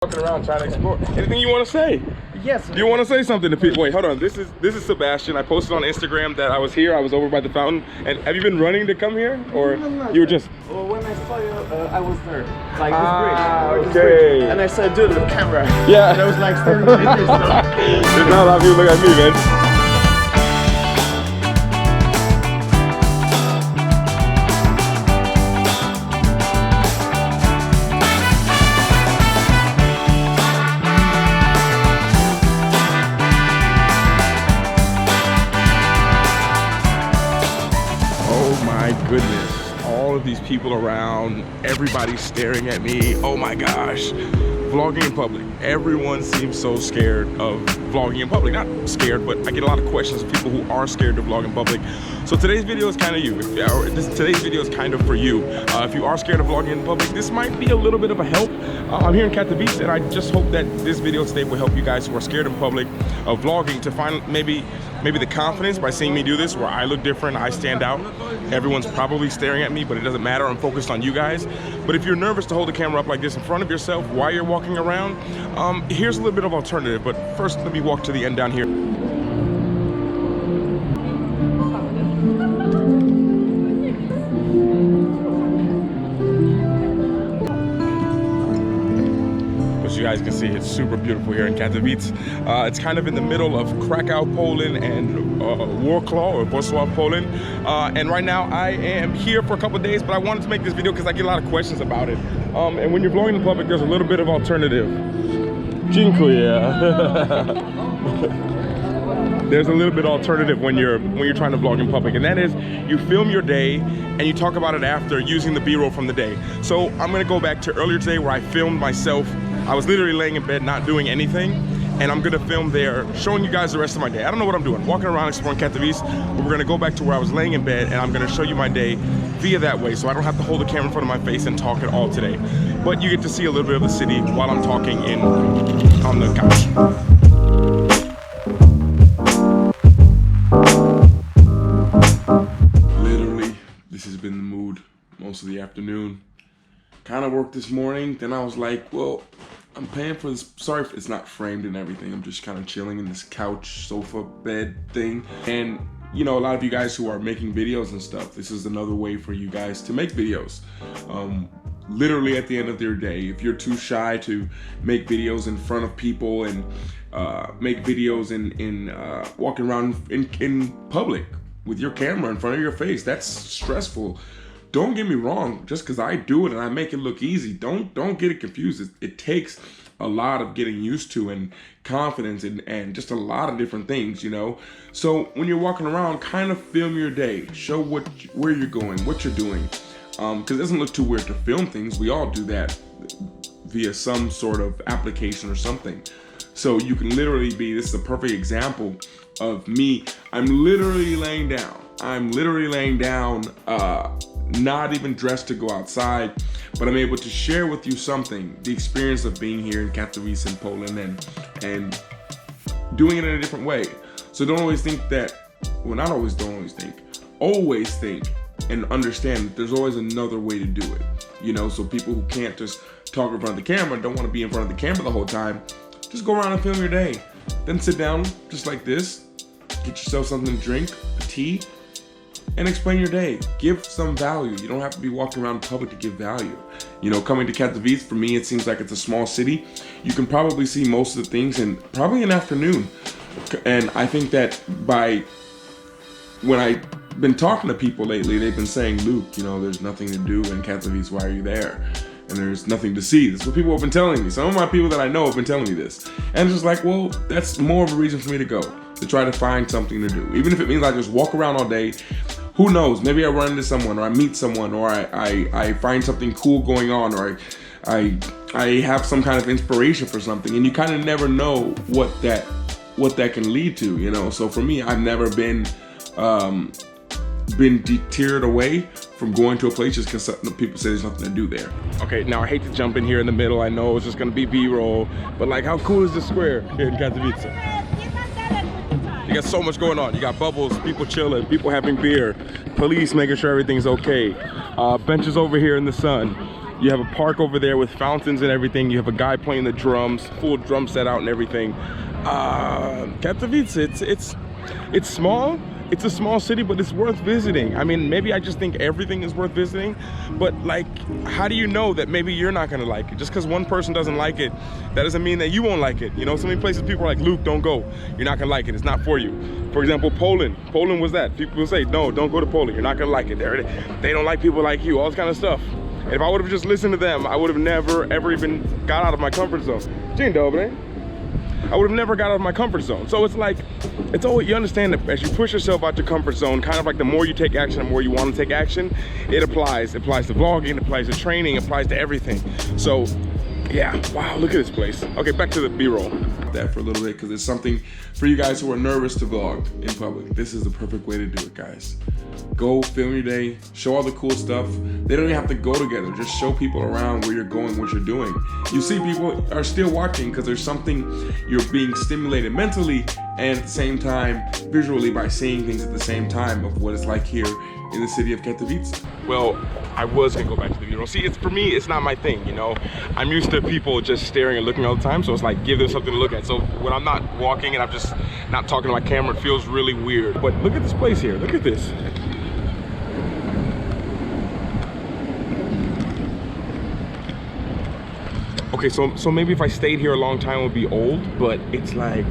walking around trying to explore. Anything you want to say? Yes. Do you want to say something to people? Wait, hold on. This is Sebastian. I posted on Instagram that I was here. I was over by the fountain. And have you been running to come here, or No, you were just? Well, when I saw you, I was there, like this bridge. This okay. bridge. And I saw a dude with a camera. Yeah. And I was like standing like this. There's not a lot of people look at me, man. Goodness, all of these people around, everybody's staring at me. Oh my gosh, vlogging in public. Everyone seems so scared of vlogging in public. Not scared, but I get a lot of questions of people who are scared to vlog in public. So today's video is kind of you. Today's video is kind of for you. If you are scared of vlogging in public, this might be a little bit of a help. I'm here in Katowice, and I just hope that this video today will help you guys who are scared in public of vlogging to find maybe the confidence by seeing me do this, where I look different, I stand out. Everyone's probably staring at me, but it doesn't matter. I'm focused on you guys. But if you're nervous to hold the camera up like this in front of yourself while you're walking around, here's a little bit of alternative. But first, let me walk to the end down here. You guys can see it's super beautiful here in Katowice. It's kind of in the middle of Krakow, Poland, and Wrocław or Wrocław, Poland. And right now I am here for a couple of days, but I wanted to make this video because I get a lot of questions about it. And when you're vlogging in public, there's a little bit of alternative. Dziękuję. There's a little bit of alternative when you're trying to vlog in public, and that is you film your day and you talk about it after using the B-roll from the day. So I'm gonna go back to earlier today where I filmed myself. I was literally laying in bed not doing anything, and I'm gonna film there showing you guys the rest of my day. I don't know what I'm doing, walking around exploring Katowice, but we're gonna go back to where I was laying in bed, and I'm gonna show you my day via that way, so I don't have to hold the camera in front of my face and talk at all today. But you get to see a little bit of the city while I'm talking on the couch. This has been the mood most of the afternoon. Kind of worked this morning, then I was like, well, I'm paying for this. Sorry if it's not framed and everything. I'm just kind of chilling in this couch, sofa, bed thing. And you know, a lot of you guys who are making videos and stuff, this is another way for you guys to make videos. Literally at the end of your day, if you're too shy to make videos in front of people and make videos in walking around in public with your camera in front of your face, that's stressful. Don't get me wrong, just because I do it and I make it look easy, don't get it confused. It takes a lot of getting used to and confidence and just a lot of different things, you know? So when you're walking around, kind of film your day, show where you're going, what you're doing. Because it doesn't look too weird to film things. We all do that via some sort of application or something. So you can literally be, this is a perfect example of me. I'm literally laying down, not even dressed to go outside, but I'm able to share with you something, the experience of being here in Katowice in Poland and doing it in a different way. So don't always think that, well, not always, don't always think, always think and understand that there's always another way to do it. You know, so people who can't just talk in front of the camera, don't want to be in front of the camera the whole time, just go around and film your day. Then sit down just like this, get yourself something to drink, a tea, and explain your day. Give some value. You don't have to be walking around in public to give value. You know, coming to Katowice, for me, it seems like it's a small city. You can probably see most of the things in probably an afternoon. And I think that when I've been talking to people lately, they've been saying, Luke, you know, there's nothing to do in Katowice. Why are you there? And there's nothing to see. That's what people have been telling me. Some of my people that I know have been telling me this. And it's just like, well, that's more of a reason for me to go, to try to find something to do. Even if it means I just walk around all day, who knows? Maybe I run into someone, or I meet someone, or I find something cool going on, or I have some kind of inspiration for something, and you kind of never know what that can lead to, you know? So for me, I've never been deterred away from going to a place just because people say there's nothing to do there. Okay, now I hate to jump in here in the middle. I know it's just gonna be B-roll, but like, how cool is this square here in Katowice? You got so much going on. You got bubbles, people chilling, people having beer, police making sure everything's okay, benches over here in the sun. You have a park over there with fountains and everything. You have a guy playing the drums, full drum set out and everything. Katowice, it's small. It's a small city, but it's worth visiting. I mean, maybe I just think everything is worth visiting, but like, how do you know that maybe you're not gonna like it? Just because one person doesn't like it, that doesn't mean that you won't like it. You know, so many places people are like, Luke, don't go. You're not gonna like it, it's not for you. For example, Poland. Poland was that. People will say, no, don't go to Poland, you're not gonna like it. They don't like people like you, all this kind of stuff. And if I would have just listened to them, I would have never, ever even got out of my comfort zone. Dzień dobry. I would have never got out of my comfort zone. So it's like, it's always, you understand that as you push yourself out your comfort zone, kind of like the more you take action, the more you want to take action, it applies. It applies to vlogging, it applies to training, it applies to everything. So yeah, wow, look at this place. Okay, back to the B-roll. That for a little bit, because it's something for you guys who are nervous to vlog in public. This is the perfect way to do it, guys. Go film your day, show all the cool stuff. They don't even have to go together. Just show people around where you're going, what you're doing. You see people are still watching because there's something, you're being stimulated mentally and at the same time visually by seeing things at the same time of what it's like here in the city of Katowice. Well, I was gonna go back to the B-roll. See, for me, it's not my thing, you know? I'm used to people just staring and looking all the time, so it's like, give them something to look at. So when I'm not walking and I'm just not talking to my camera, it feels really weird. But look at this place here, look at this. Okay, so maybe if I stayed here a long time, it would be old, but it's like,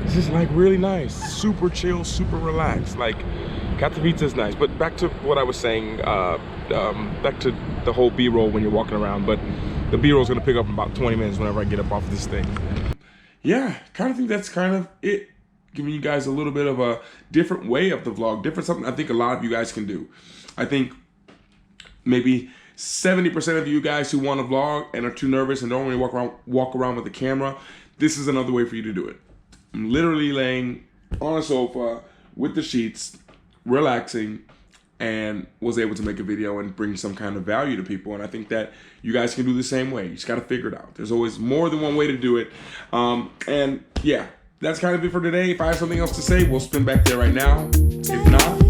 this is like really nice, super chill, super relaxed. Like, Katowice is nice. But back to what I was saying, back to the whole B-roll when you're walking around, but the B-roll is gonna pick up in about 20 minutes whenever I get up off this thing. Yeah, kind of think that's kind of it. Giving you guys a little bit of a different way of the vlog, different something I think a lot of you guys can do. I think maybe 70% of you guys who want to vlog and are too nervous and don't really walk around with a camera, this is another way for you to do it. I'm literally laying on a sofa with the sheets, relaxing, and was able to make a video and bring some kind of value to people. And I think that you guys can do the same way. You just got to figure it out. There's always more than one way to do it. And yeah, that's kind of it for today. If I have something else to say, we'll spin back there right now. If not,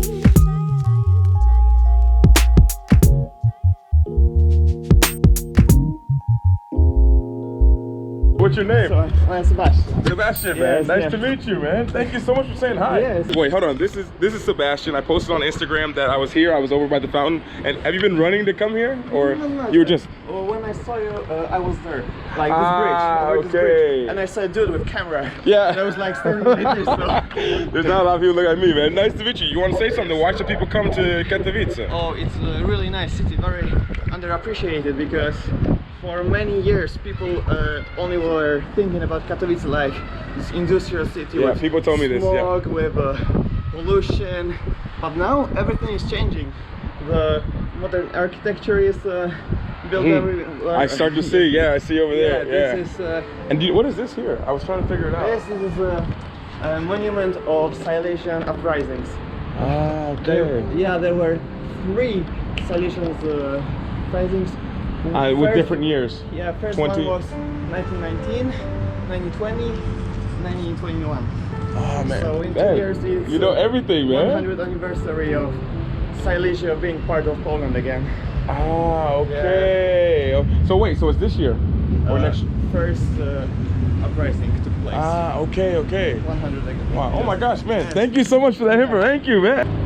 what's your name? So, Sebastian. Sebastian, man. Yes, Nice yeah. to meet you, man. Thank you so much for saying hi. Yes. Wait, hold on. This is Sebastian. I posted on Instagram that I was here. I was over by the fountain. And have you been running to come here, or No, you were just? Well, when I saw you, I was there, like okay. this bridge, and I saw a dude with camera. Yeah. And I was like standing like this. So. There's not a lot of people look at me, man. Nice to meet you. You want to say something? Why should people come to Katowice? Oh, it's a really nice city, very underappreciated, because for many years people only were thinking about Katowice like this industrial city. Yeah, with people told me this. Yeah. smog, with pollution, but now everything is changing. The modern architecture is built everywhere. I start to see. Yeah, I see over there. Yeah. This is. And what is this here? I was trying to figure it out. This is a monument of Silesian uprisings. Ah, okay. There were 3 Silesian uprisings. With different years. Yeah, first 20. one was 1919, 1920, 1921. Oh man. So in 2 Man, years it's you know everything, man. 100th anniversary of Silesia being part of Poland again. Ah, okay. Yeah. So wait, so it's this year or next? First uprising took place. Ah, okay. 100 again. Wow. Oh my gosh, man. Thank you so much for that info. Thank you, man.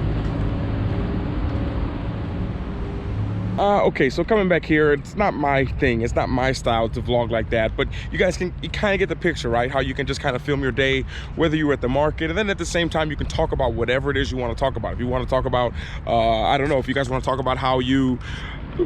Okay, so coming back here, it's not my thing, it's not my style to vlog like that, but you guys can, you kind of get the picture, right? How you can just kind of film your day, whether you're at the market, and then at the same time you can talk about whatever it is you want to talk about. If you want to talk about, I don't know, if you guys want to talk about how you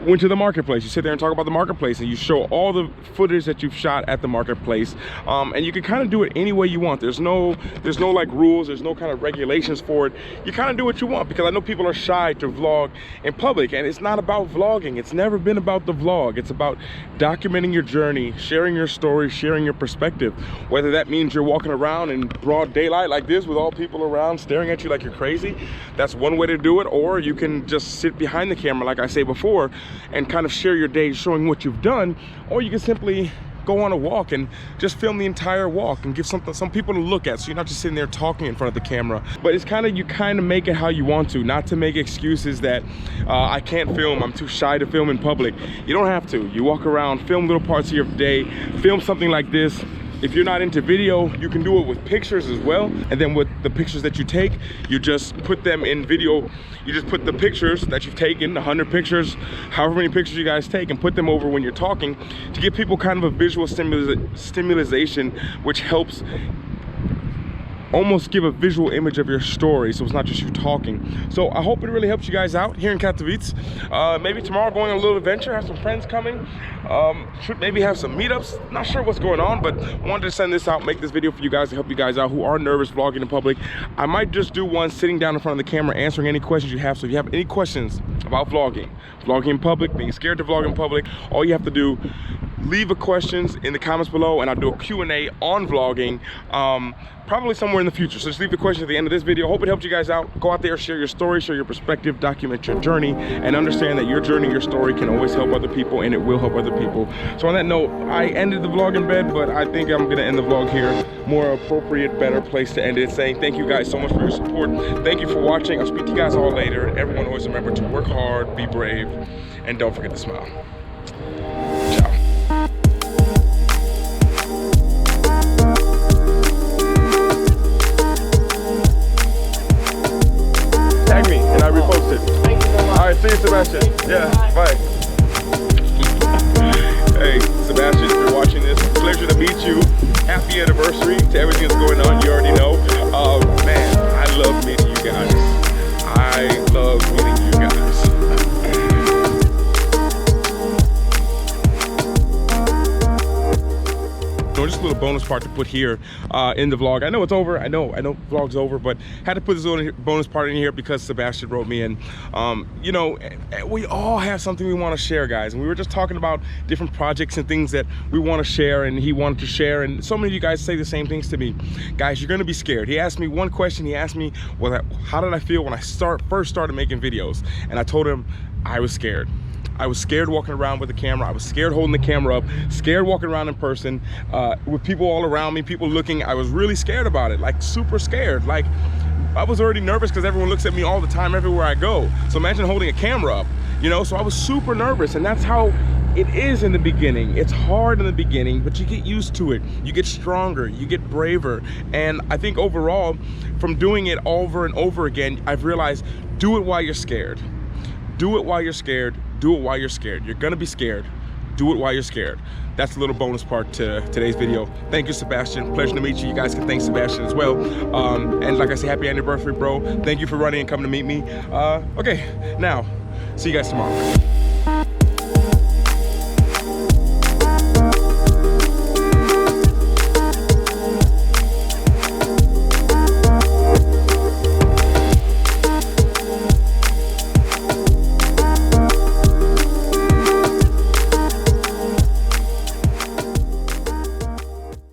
went to the marketplace, you sit there and talk about the marketplace and you show all the footage that you've shot at the marketplace, and you can kind of do it any way you want. There's no like rules, there's no kind of regulations for it. You kind of do what you want, because I know people are shy to vlog in public, and it's not about vlogging. It's never been about the vlog. It's about documenting your journey, sharing your story, sharing your perspective, whether that means you're walking around in broad daylight like this with all people around staring at you like you're crazy. That's one way to do it. Or you can just sit behind the camera, like I say before, and kind of share your day showing what you've done. Or you can simply go on a walk and just film the entire walk and give some people to look at, so you're not just sitting there talking in front of the camera. But it's kind of, you kind of make it how you want to, not to make excuses that I can't film, I'm too shy to film in public. You don't have to. You walk around, film little parts of your day, film something like this. If you're not into video, you can do it with pictures as well. And then with the pictures that you take, you just put them in video. You just put the pictures that you've taken, 100 pictures, however many pictures you guys take, and put them over when you're talking to give people kind of a visual stimulation, which helps almost give a visual image of your story, so it's not just you talking. So I hope it really helps you guys out here in Katowice. Maybe tomorrow going on a little adventure, have some friends coming. Should maybe have some meetups. Not sure what's going on, but wanted to send this out, make this video for you guys to help you guys out who are nervous vlogging in public. I might just do one sitting down in front of the camera answering any questions you have. So if you have any questions about vlogging in public, being scared to vlog in public, all you have to do, leave the questions in the comments below, and I'll do a Q&A on vlogging probably somewhere in the future. So just leave the questions at the end of this video. Hope it helped you guys out. Go out there, share your story, share your perspective, document your journey, and understand that your journey, your story can always help other people, and it will help other people. So on that note, I ended the vlog in bed, but I think I'm gonna end the vlog here. More appropriate, better place to end it, saying thank you guys so much for your support. Thank you for watching. I'll speak to you guys all later. Everyone always remember to work hard, be brave, and don't forget to smile. Ciao. Tag me and I repost it. Thank you so much. All right, see you, Sebastian. Yeah, bye. Hey, Sebastian, if you're watching this, pleasure to meet you. Happy anniversary to everything that's going on. You already know. Man, I love meeting you guys. I love meeting you guys. Just a little bonus part to put here in the vlog. I know it's over. I know vlog's over, but had to put this little bonus part in here because Sebastian wrote me in. You know, we all have something we want to share, guys, and we were just talking about different projects and things that we want to share, and he wanted to share, and so many of you guys say the same things to me. Guys, you're gonna be scared. He asked me one question. He asked me, well, how did I feel when I first started making videos? And I told him I was scared. I was scared walking around with the camera. I was scared holding the camera up, scared walking around in person with people all around me, people looking. I was really scared about it, like super scared. Like I was already nervous because everyone looks at me all the time everywhere I go. So imagine holding a camera up, you know? So I was super nervous, and that's how it is in the beginning. It's hard in the beginning, but you get used to it. You get stronger, you get braver. And I think overall, from doing it over and over again, I've realized, do it while you're scared. Do it while you're scared. Do it while you're scared. You're gonna be scared. Do it while you're scared. That's a little bonus part to today's video. Thank you, Sebastian. Pleasure to meet you. You guys can thank Sebastian as well. And like I said, happy anniversary, bro. Thank you for running and coming to meet me. Okay, now, see you guys tomorrow.